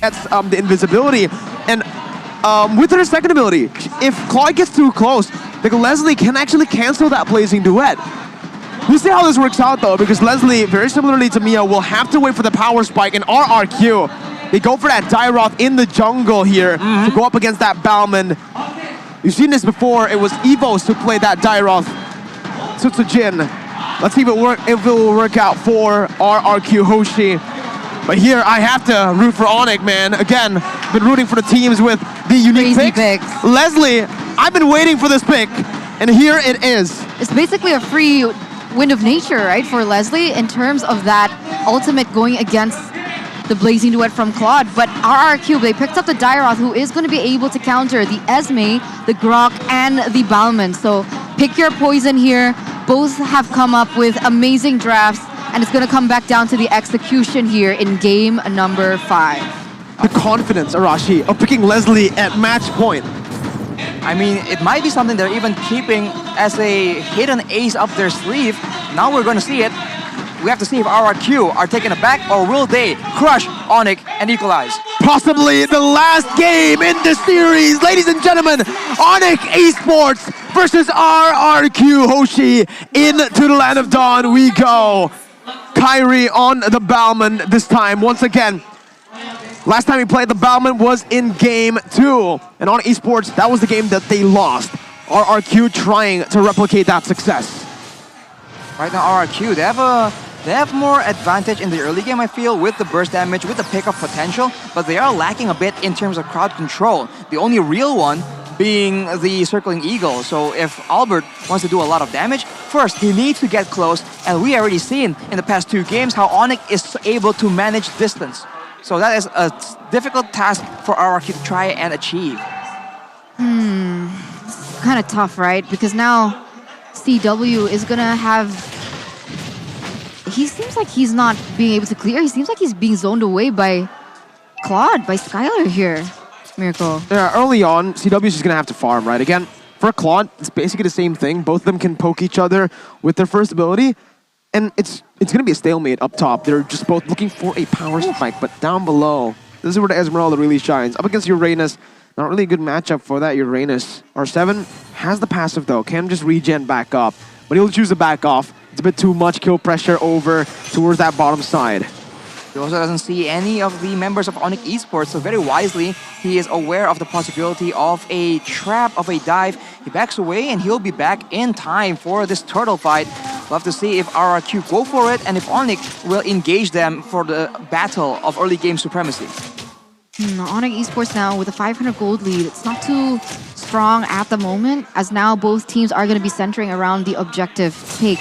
gets the invisibility. And with her second ability, if Claude gets too close, like Leslie can actually cancel that Blazing Duet. We'll see how this works out though, because Leslie, very similarly to Mia, will have to wait for the power spike and RRQ. They go for that Dairoth in the jungle here to go up against that Balman. You've seen this before. It was Evos who played that Dairoth. Tsutsujin. Let's see if it will work out for RRQ Hoshi. But here I have to root for ONIC, man. Again, been rooting for the teams with the unique picks. Leslie, I've been waiting for this pick, and here it is. It's basically a free wind of nature, right, for Leslie in terms of that ultimate going against the Blazing Duet from Claude. But RRQ, they picked up the Dairoth, who is going to be able to counter the Esme, the Grok, and the Balman. So pick your poison here. Both have come up with amazing drafts, and it's going to come back down to the execution here in game number 5. The confidence, Arashi, of picking Leslie at match point. I mean, it might be something they're even keeping as a hidden ace up their sleeve. Now we're going to see it. We have to see if RRQ are taken aback, or will they crush ONIC and equalize? Possibly the last game in the series. Ladies and gentlemen, ONIC Esports versus RRQ Hoshi. Into the Land of Dawn we go. Kyrie on the Balman this time, once again. Last time he played the Balman was in game 2. And on Esports, that was the game that they lost. RRQ trying to replicate that success. Right now, RRQ, they have more advantage in the early game, I feel, with the burst damage, with the pickup potential, but they are lacking a bit in terms of crowd control. The only real one being the Circling Eagle. So if Albert wants to do a lot of damage, first he needs to get close, and we already seen in the past 2 games how ONIC is able to manage distance. So that is a difficult task for RRQ to try and achieve. It's kind of tough, right? Because now CW is gonna have... He seems like he's not being able to clear. He seems like he's being zoned away by Claude, by Skylar here. Miracle. Yeah, early on, CW is just going to have to farm, right? Again, for Claude, it's basically the same thing. Both of them can poke each other with their first ability. And it's going to be a stalemate up top. They're just both looking for a power spike, but down below, this is where the Esmeralda really shines. Up against Uranus, not really a good matchup for that Uranus. R7 has the passive though, can just regen back up, but he'll choose to back off. It's a bit too much kill pressure over towards that bottom side. He also doesn't see any of the members of ONIC Esports, so very wisely, he is aware of the possibility of a trap, of a dive. He backs away, and he'll be back in time for this turtle fight. We'll have to see if RRQ go for it, and if ONIC will engage them for the battle of early game supremacy. ONIC Esports now with a 500 gold lead. It's not too strong at the moment, as now both teams are going to be centering around the objective take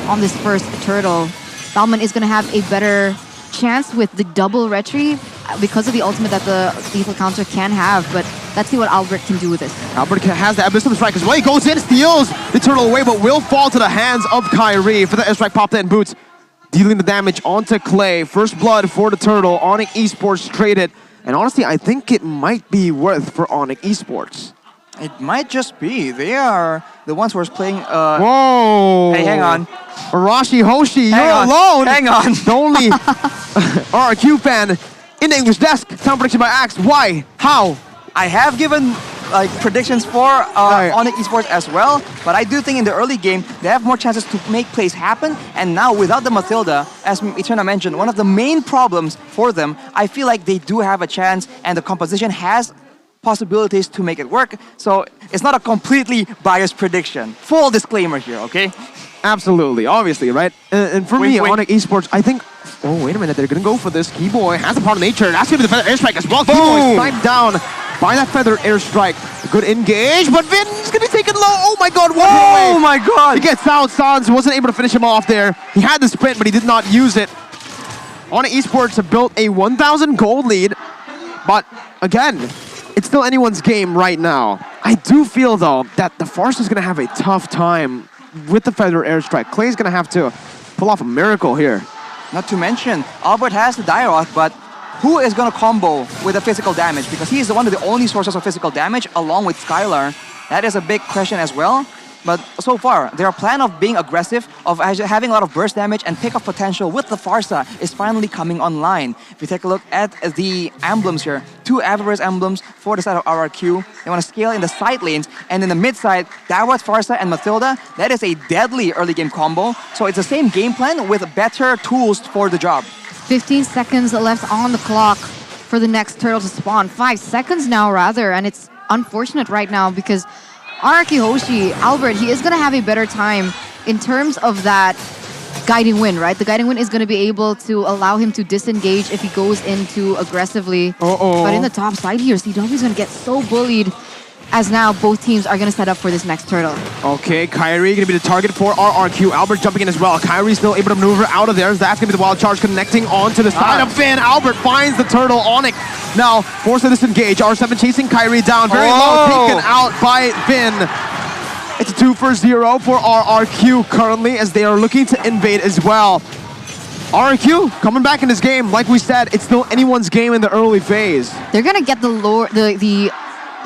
on this first turtle. Balman is going to have a better chance with the double retry because of the ultimate that the lethal counter can have, but let's see what Albert can do with this. Albert has the Abyssal Strike as well. He goes in, steals the turtle away, but will fall to the hands of Kyrie for the airstrike popped in boots, dealing the damage onto Clay. First blood for the turtle. ONIC Esports traded, and honestly, I think it might be worth for ONIC Esports. It might just be. They are the ones who are playing... Whoa! Hey, hang on. Arashi Hoshi, you're alone! Hang on! The only RRQ fan in the English desk. Sound prediction by Axe. Why? How? I have given predictions for ONIC Esports as well, but I do think in the early game, they have more chances to make plays happen, and now without the Mathilda, as Eterna mentioned, one of the main problems for them, I feel like they do have a chance, and the composition has possibilities to make it work, so it's not a completely biased prediction. Full disclaimer here, okay? Absolutely, obviously, right? And for me, ONIC Esports, I think... Oh, wait a minute, they're gonna go for this. Keyboy has a part of nature. That's gonna be the feather airstrike as well. Keyboy sniped down by that feather airstrike. Good engage, but Vin's gonna be taken low. Oh my god, what Oh my god! He gets out, Sans wasn't able to finish him off there. He had the sprint, but he did not use it. ONIC Esports have built a 1,000 gold lead, but again, it's still anyone's game right now. I do feel, though, that the Force is going to have a tough time with the feather airstrike. Clay's going to have to pull off a miracle here. Not to mention, Albert has the Dairoth, but who is going to combo with the physical damage? Because he is one of the only sources of physical damage, along with Skylar. That is a big question as well. But so far, their plan of being aggressive, of having a lot of burst damage and pick-up potential with the Farsa is finally coming online. If you take a look at the emblems here, 2 Average emblems for the side of RRQ. They want to scale in the side lanes, and in the mid side, Dawat, Farsa, and Mathilda, that is a deadly early game combo. So it's the same game plan with better tools for the job. 15 seconds left on the clock for the next turtle to spawn. 5 seconds now, rather, and it's unfortunate right now because RRQ Hoshi, Albert, he is going to have a better time in terms of that guiding wind, right? The guiding wind is going to be able to allow him to disengage if he goes in too aggressively. But in the top side here, CW is going to get so bullied as now both teams are going to set up for this next turtle. Okay, Kyrie going to be the target for RRQ. Albert jumping in as well. Kyrie still able to maneuver out of there. That's going to be the wild charge connecting onto the side of Finn. Albert finds the turtle. ONIC now forced to disengage. R7 chasing Kyrie down. Very low, taken out by Finn. It's a 2-for-0 for RRQ currently as they are looking to invade as well. RRQ coming back in this game. Like we said, it's still anyone's game in the early phase. They're going to get the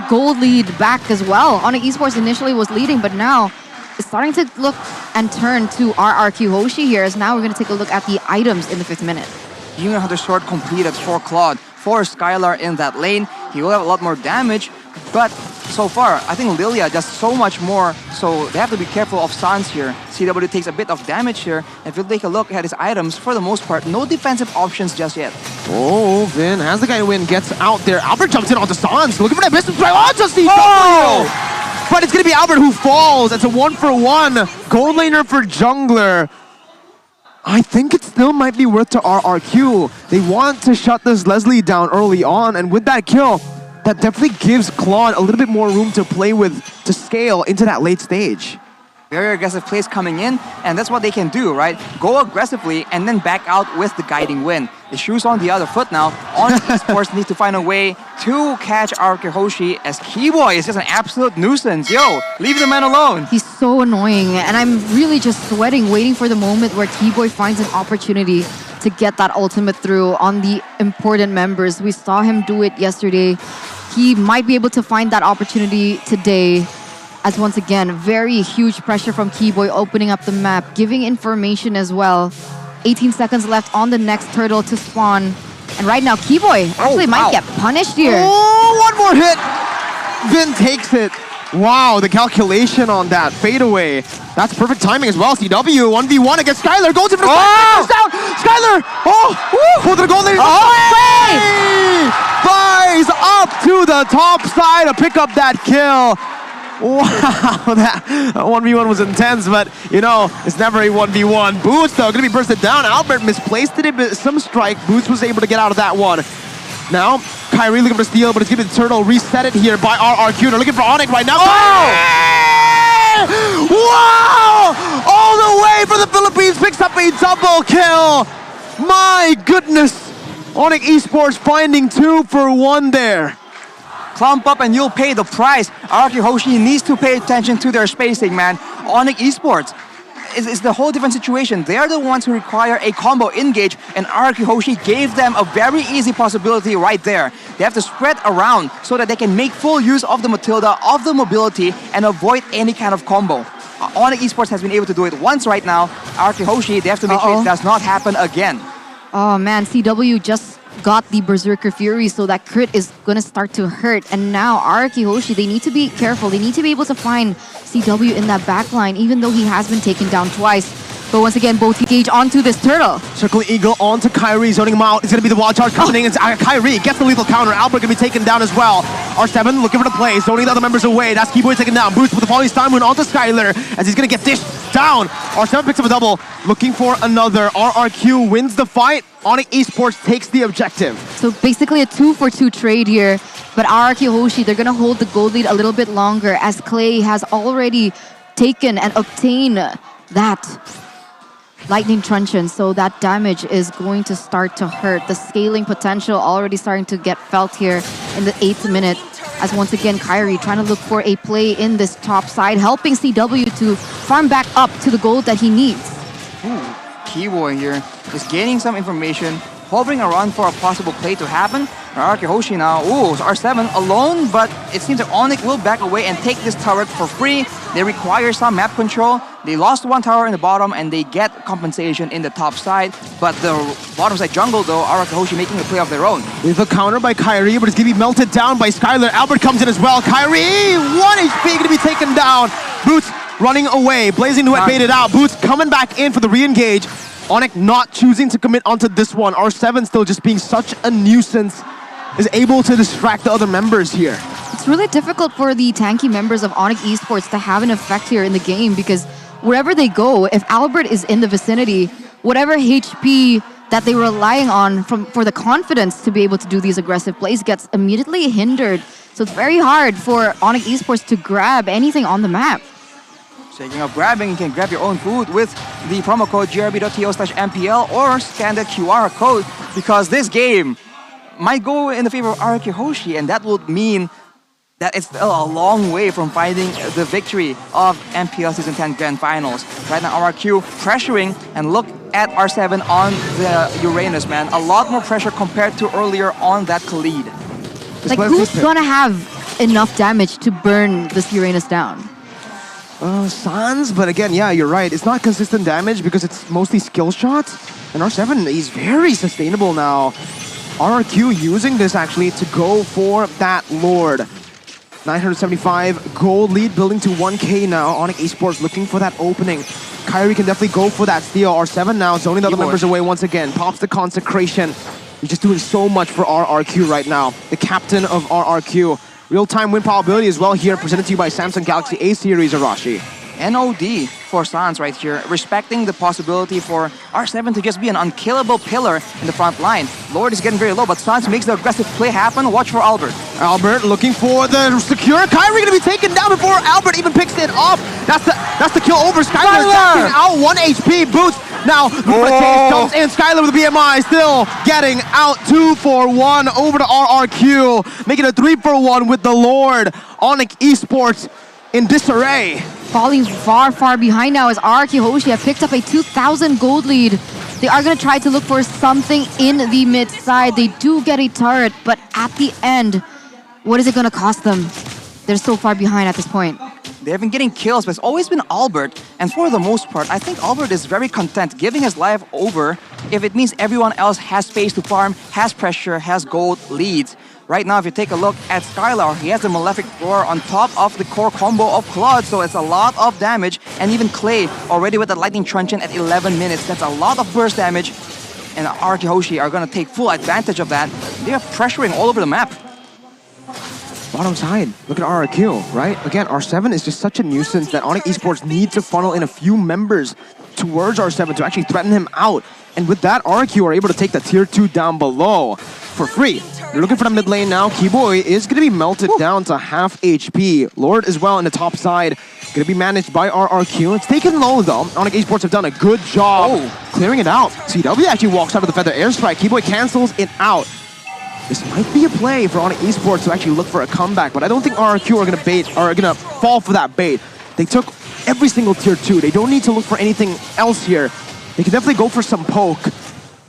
gold lead back as well. ONIC Esports initially was leading, but now it's starting to look and turn to RRQ Hoshi here, as now we're going to take a look at the items in the 5th minute. Human Hunter Sword completed for Claude, for Skylar in that lane. He will have a lot more damage, but so far, I think Lilia does so much more, so they have to be careful of Sans here. CW takes a bit of damage here, and if you take a look at his items, for the most part, no defensive options just yet. Oh, Vin has the guy win, gets out there. Albert jumps in onto Sans, looking for that business play onto CW! But it's going to be Albert who falls. It's a 1-for-1 gold laner for jungler. I think it still might be worth to RRQ. They want to shut this Leslie down early on, and with that kill, that definitely gives Claude a little bit more room to play with, to scale into that late stage. Very aggressive plays coming in, and that's what they can do, right? Go aggressively and then back out with the guiding win. The shoe's on the other foot now. ONIC Esports needs to find a way to catch RRQ Hoshi, as Keyboy is just an absolute nuisance. Yo, leave the man alone. He's so annoying, and I'm really just sweating, waiting for the moment where Keyboy finds an opportunity to get that ultimate through on the important members. We saw him do it yesterday. He might be able to find that opportunity today, as once again, very huge pressure from Keyboy, opening up the map, giving information as well. 18 seconds left on the next turtle to spawn. And right now, Keyboy actually might get punished here. Oh, one more hit! Vin takes it. Wow, the calculation on that fadeaway. That's perfect timing as well. CW 1v1 against Skylar. Goes in for the down. Skylar! Oh! For the goal lead. Flies up to the top side to pick up that kill. Wow, that 1v1 was intense, but you know, it's never a 1v1. Boots, though, gonna be bursted down. Albert misplaced it, but some strike. Boots was able to get out of that one. Now, Kyrie looking for steal, but it's giving the turtle. Reset it here by RRQ. They're looking for ONIC right now. Wow! All the way for the Philippines, picks up a double kill. My goodness. ONIC Esports finding 2-for-1 there. Clump up and you'll pay the price. RRQ Hoshi needs to pay attention to their spacing, man. ONIC Esports is the whole different situation. They are the ones who require a combo engage, and RRQ Hoshi gave them a very easy possibility right there. They have to spread around so that they can make full use of the Matilda, of the mobility, and avoid any kind of combo. ONIC Esports has been able to do it once right now. RRQ Hoshi, they have to make sure it does not happen again. Oh man, CW just got the Berserker Fury, so that crit is gonna start to hurt. And now RRQ Hoshi, they need to be careful. They need to be able to find CW in that backline, even though he has been taken down twice. But once again, both engage onto this turtle. Circle Eagle onto Kyrie, zoning him out. It's going to be the wild charge coming in. Kyrie gets the lethal counter. Albert going to be taken down as well. R7 looking for the play, zoning the other members away. That's Keyboy taken down. Boost with the volley stun win onto Skylar as he's going to get dished down. R7 picks up a double, looking for another. RRQ wins the fight. ONIC Esports takes the objective. So basically a 2-for-2 trade here. But RRQ Hoshi, they're going to hold the gold lead a little bit longer, as Clay has already taken and obtained that Lightning Truncheon, so that damage is going to start to hurt. The scaling potential already starting to get felt here in the 8th minute, as once again Kyrie trying to look for a play in this top side, helping CW to farm back up to the gold that he needs. Keyboy here is gaining some information, hovering around for a possible play to happen, RRQ Hoshi now. Ooh, so R7 alone, but it seems that ONIC will back away and take this turret for free. They require some map control. They lost one tower in the bottom and they get compensation in the top side. But the bottom side jungle though, RRQ Hoshi making a play of their own. With a counter by Kyrie, but it's gonna be melted down by Skylar. Albert comes in as well. Kyrie, 1 HP gonna be taken down. Boots running away. Blazing Duet baited out. Boots coming back in for the re-engage. ONIC not choosing to commit onto this one. R7 still just being such a nuisance. Is able to distract the other members here. It's really difficult for the tanky members of ONIC Esports to have an effect here in the game because wherever they go, if Albert is in the vicinity, whatever HP that they were relying on for the confidence to be able to do these aggressive plays gets immediately hindered. So it's very hard for ONIC Esports to grab anything on the map. Speaking of grabbing, you can grab your own food with the promo code grb.to/MPL or scan the QR code because this game might go in the favor of RRQ Hoshi, and that would mean that it's still a long way from finding the victory of MPL Season 10 Grand Finals. Right now, RRQ pressuring, and look at R7 on the Uranus, man. A lot more pressure compared to earlier on that Khalid. Like, who's gonna have enough damage to burn this Uranus down? Sans, but again, yeah, you're right. It's not consistent damage because it's mostly skill shots. And R7, he's very sustainable now. RRQ using this actually to go for that Lord. 975 gold lead building to 1K now. ONIC Esports looking for that opening. Kyrie can definitely go for that steal. R7 now zoning the other members away once again. Pops the consecration. He's just doing so much for RRQ right now. The captain of RRQ. Real-time win probability as well here, presented to you by Samsung Galaxy A series, Arashi. NOD for Sans right here, respecting the possibility for R7 to just be an unkillable pillar in the front line. Lord is getting very low, but Sans makes the aggressive play happen. Watch for Albert. Albert looking for the secure. Kyrie gonna be taken down before Albert even picks it up. That's the kill over. Skylar taking out 1 HP. Boots now jumps in. Skylar with the BMI still getting out 2 for 1 over to RRQ, making a 3 for 1 with the Lord. ONIC Esports in disarray. Falling far, far behind now as RRQ Hoshi have picked up a 2,000 gold lead. They are going to try to look for something in the mid side. They do get a turret, but at the end, what is it going to cost them? They're so far behind at this point. They have been getting kills, but it's always been Albert. And for the most part, I think Albert is very content giving his life over if it means everyone else has space to farm, has pressure, has gold leads. Right now, if you take a look at Skylar, he has the Malefic Roar on top of the core combo of Claude, so it's a lot of damage. And even Clay, already with the Lightning Truncheon at 11 minutes, that's a lot of burst damage. And RRQ Hoshi are going to take full advantage of that. They are pressuring all over the map. Bottom side, look at RRQ, right? Again, R7 is just such a nuisance that ONIC Esports need to funnel in a few members towards R7 to actually threaten him out. And with that, RRQ are able to take the tier 2 down below for free. You're looking for the mid lane now. Keyboy is going to be melted down to half HP. Lord as well in the top side. Going to be managed by RRQ. It's taken low though. ONIC Esports have done a good job clearing it out. CW actually walks out of the Feather Airstrike. Keyboy cancels it out. This might be a play for ONIC Esports to actually look for a comeback, but I don't think RRQ are gonna fall for that bait. They took every single tier 2. They don't need to look for anything else here. They can definitely go for some poke,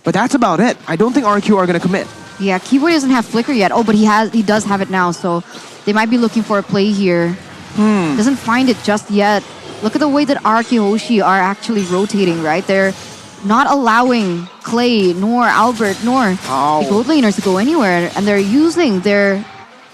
but that's about it. I don't think RRQ are gonna commit. Yeah, Keyboy doesn't have Flicker yet. Oh, but he does have it now, so they might be looking for a play here. Doesn't find it just yet. Look at the way that RRQ Hoshi are actually rotating, right? They're not allowing Clay, nor Albert, nor the gold laners to go anywhere. And they're using their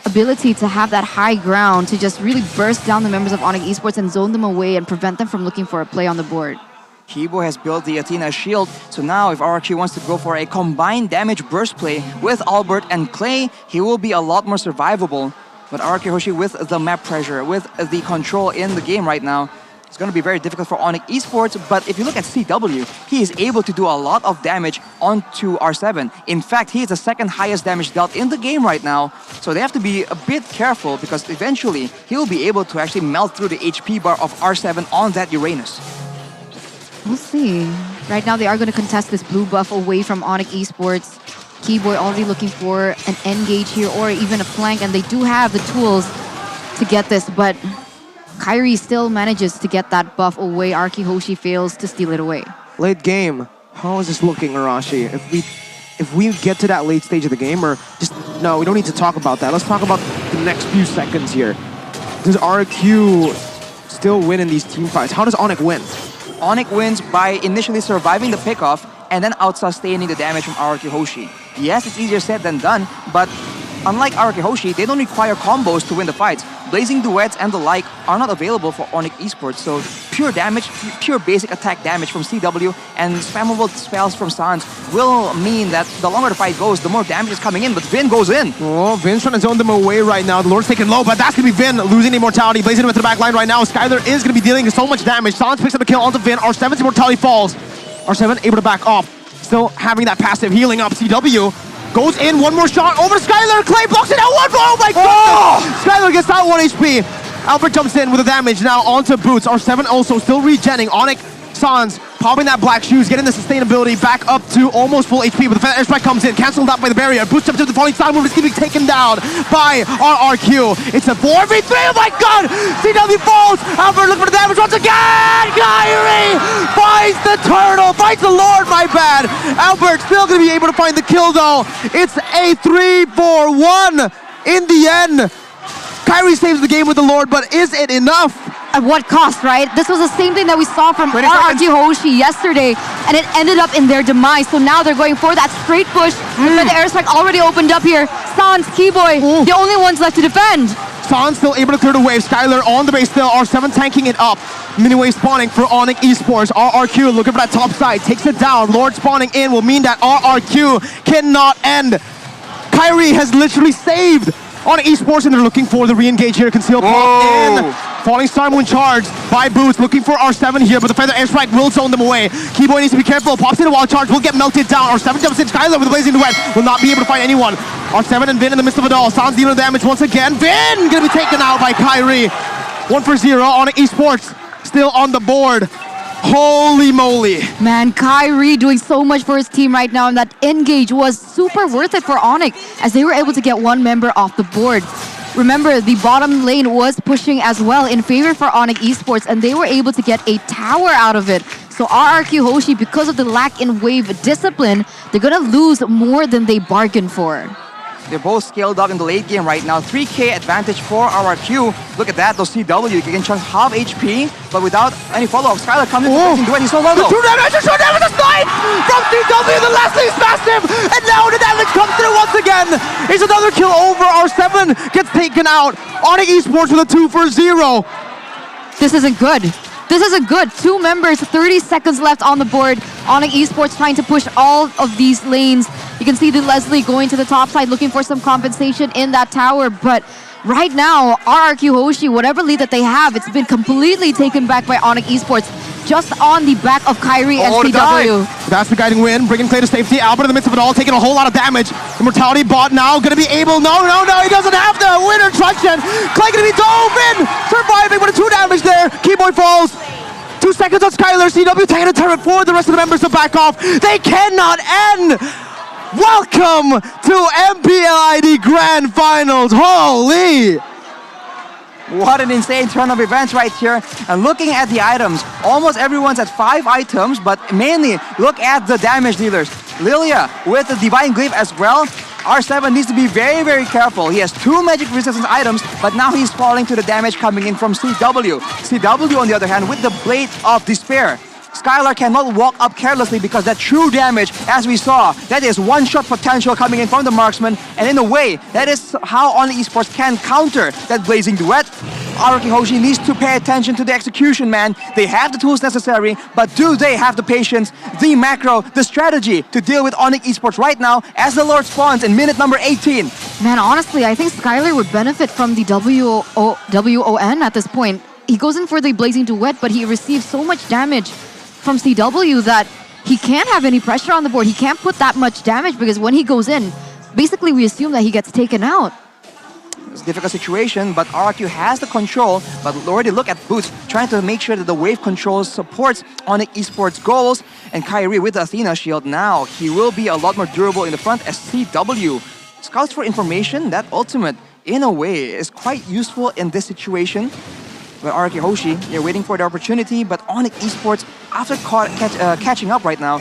ability to have that high ground to just really burst down the members of ONIC Esports and zone them away and prevent them from looking for a play on the board. Keyboy has built the Athena shield, so now if RRQ wants to go for a combined damage burst play with Albert and Clay, he will be a lot more survivable. But RRQ Hoshi with the map pressure, with the control in the game right now, it's going to be very difficult for ONIC Esports, but if you look at CW, he is able to do a lot of damage onto R7. In fact, he is the second highest damage dealt in the game right now, so they have to be a bit careful because eventually he'll be able to actually melt through the HP bar of R7 on that Uranus. We'll see. Right now, they are going to contest this blue buff away from ONIC Esports. Keyboy already looking for an engage here or even a flank, and they do have the tools to get this, but Kyrie still manages to get that buff away. RRQ Hoshi fails to steal it away. Late game. How is this looking, Arashi? If we if we get to that late stage of the game, or just, no, we don't need to talk about that. Let's talk about the next few seconds here. Does RRQ still win in these team fights? How does ONIC win? ONIC wins by initially surviving the pickoff and then out-sustaining the damage from RRQ Hoshi. Yes, it's easier said than done, but unlike RRQ Hoshi, they don't require combos to win the fights. Blazing Duets and the like are not available for ONIC Esports, so pure damage, pure basic attack damage from CW and spammable spells from Sans will mean that the longer the fight goes, the more damage is coming in, but Vin goes in. Oh, Vin's trying to zone them away right now. The Lord's taking low, but that's going to be Vin losing immortality. Blazing with the back line right now. Skylar is going to be dealing so much damage. Sans picks up a kill onto Vin. R7's immortality falls. R7 able to back off. Still having that passive healing up. CW goes in, one more shot over to Skylar. Clay blocks it out, one more. Oh my god! Skylar gets out 1 HP. Albert jumps in with the damage now onto Boots. R7 also still regenning. ONIC, Sans popping that black shoes, getting the sustainability back up to almost full HP, but the airstrike comes in, cancelled out by the barrier. Boots jumps to the falling side move, is getting taken down by RRQ. It's a 4v3, oh my god! CW falls! Albert looking for the damage once again! Kyrie finds the turtle, finds the Lord, my bad! Albert still gonna be able to find the kill though. It's a 3-4-1 in the end. Kyrie saves the game with the Lord, but is it enough? At what cost, right? This was the same thing that we saw from RRQ Hoshi yesterday, and it ended up in their demise. So now they're going for that straight push. But the airstrike already opened up here. Sans, Keyboy, the only ones left to defend. Sans still able to clear the wave. Skylar on the base still. R7 tanking it up. Mini wave spawning for ONIC Esports. RRQ looking for that top side. Takes it down. Lord spawning in will mean that RRQ cannot end. Kyrie has literally saved ONIC Esports, and they're looking for the re-engage here. Conceal pop in. Falling Star Moon charged by Boots, looking for R7 here, but the Feather Airstrike will zone them away. Keyboy needs to be careful. Pops in a wild charge, will get melted down. R7 jumps in. Skylar with the Blazing Duet will not be able to find anyone. R7 and Vin in the midst of it all. Sans dealing damage once again. Vin gonna be taken out by Kyrie. 1-0. ONIC Esports still on the board. Holy moly. Man, Kyrie doing so much for his team right now, and that engage was super worth it for ONIC as they were able to get one member off the board. Remember, the bottom lane was pushing as well in favor for ONIC Esports, and they were able to get a tower out of it. So RRQ Hoshi, because of the lack in wave discipline, they're gonna lose more than they bargained for. They're both scaled up in the late game right now. 3k advantage for RRQ. Look at that, those CW, you can chunk half HP, but without any follow-up. Skylar comes in to do so low. The 2 damage, the 2 damage, the snipe from CW, the Leslie's massive, and now the damage comes through once again. It's another kill over. R7 gets taken out. ONIC Esports with a 2-0. This isn't good. This isn't good. 2 members, 30 seconds left on the board. ONIC Esports trying to push all of these lanes. You can see the Leslie going to the top side, looking for some compensation in that tower. But right now, RRQ Hoshi, whatever lead that they have, it's been completely taken back by ONIC Esports, just on the back of Kyrie and CW. That's the guiding win, bringing Clay to safety. Albert in the midst of it all, taking a whole lot of damage. Immortality bot now, gonna be able, no, he doesn't have the winner traction. Clay gonna be dove in, surviving with a 2 damage there. Keyboy falls. 2 seconds on Skylar. CW taking a turret for the rest of the members to back off. They cannot end. Welcome to MPL ID Grand Finals. Holy! What an insane turn of events right here. And looking at the items, almost everyone's at 5 items, but mainly look at the damage dealers. Lilia with the Divine Glyph as well. R7 needs to be very, very careful. He has 2 magic resistance items, but now he's falling to the damage coming in from CW. CW, on the other hand, with the Blade of Despair. Skylar cannot walk up carelessly because that true damage, as we saw, that is one-shot potential coming in from the marksman, and in a way, that is how ONIC Esports can counter that Blazing Duet. RRQ Hoshi needs to pay attention to the execution, man. They have the tools necessary, but do they have the patience, the macro, the strategy to deal with ONIC Esports right now as the Lord spawns in minute number 18? Man, honestly, I think Skylar would benefit from the WON at this point. He goes in for the Blazing Duet, but he receives so much damage from CW that he can't have any pressure on the board. He can't put that much damage because when he goes in, basically we assume that he gets taken out. It's a difficult situation, but RRQ has the control. But already look at Boots trying to make sure that the wave control supports ONIC Esports goals. And Kyrie with the Athena shield now, he will be a lot more durable in the front as CW scouts for information. That ultimate, in a way, is quite useful in this situation. But RRQ Hoshi, they're waiting for the opportunity, but ONIC Esports, after catching up right now,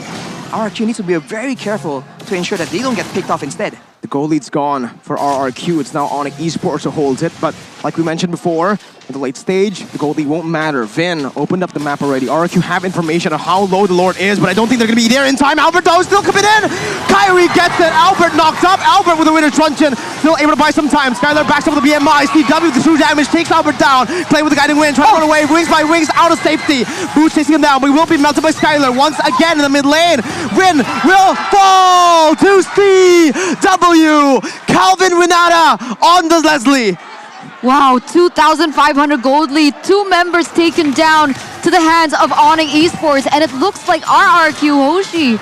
RRQ needs to be very careful to ensure that they don't get picked off instead. The goal lead's gone for RRQ. It's now ONIC Esports who holds it, but like we mentioned before, in the late stage, the goal lead won't matter. Vin opened up the map already. RRQ have information of how low the Lord is, but I don't think they're going to be there in time. Albert, though, still coming in. Kyrie gets it. Albert knocked up. Albert with a winner truncheon. Still able to buy some time. Skylar backs up with the BMI. CW with the true damage takes Albert down. Playing with the guiding wind. Trying to run away. Wings by wings out of safety. Boots chasing him down. We will be melted by Skylar once again in the mid lane. Win will fall to CW. Calvin Winata on the Leslie. Wow, 2,500 gold lead. 2 members taken down to the hands of ONIC Esports. And it looks like RRQ Hoshi,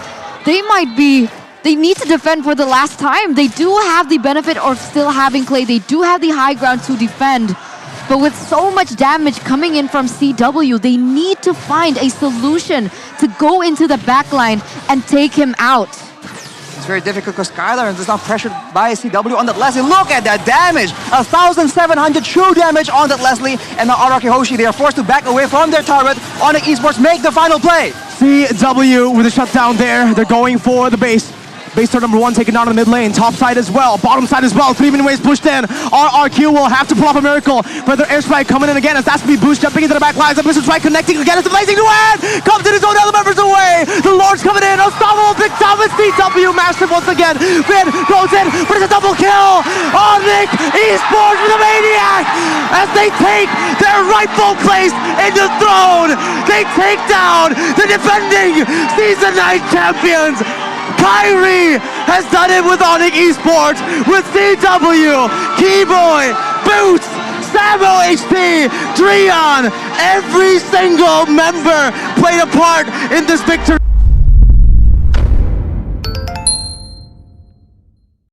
they need to defend for the last time. They do have the benefit of still having Clay. They do have the high ground to defend. But with so much damage coming in from CW, they need to find a solution to go into the backline and take him out. It's very difficult because Skylar is now pressured by CW on that Leslie. Look at that damage! 1,700 true damage on that Leslie. And now RRQ Hoshi, they are forced to back away from their turret. ONIC Esports make the final play. CW with a shutdown there. They're going for the base. Base turret number 1 taken down in the mid lane. Top side as well. Bottom side as well. 3 ways pushed in. RRQ will have to pull off a miracle. Further airstrike coming in again as that's be boost jumping into the back lines. A missile strike connecting again as the blazing duet comes in his own other members away. The Lord's coming in. Unstoppable big time with CW. Massive once again. Vin goes in, but it's a double kill. ONIC Esports with a maniac as they take their rightful place in the throne. They take down the defending Season 9 champions. Kyrie has done it with ONIC Esports, with CW, Keyboy, Boots, Samo HP, Dreon. Every single member played a part in this victory.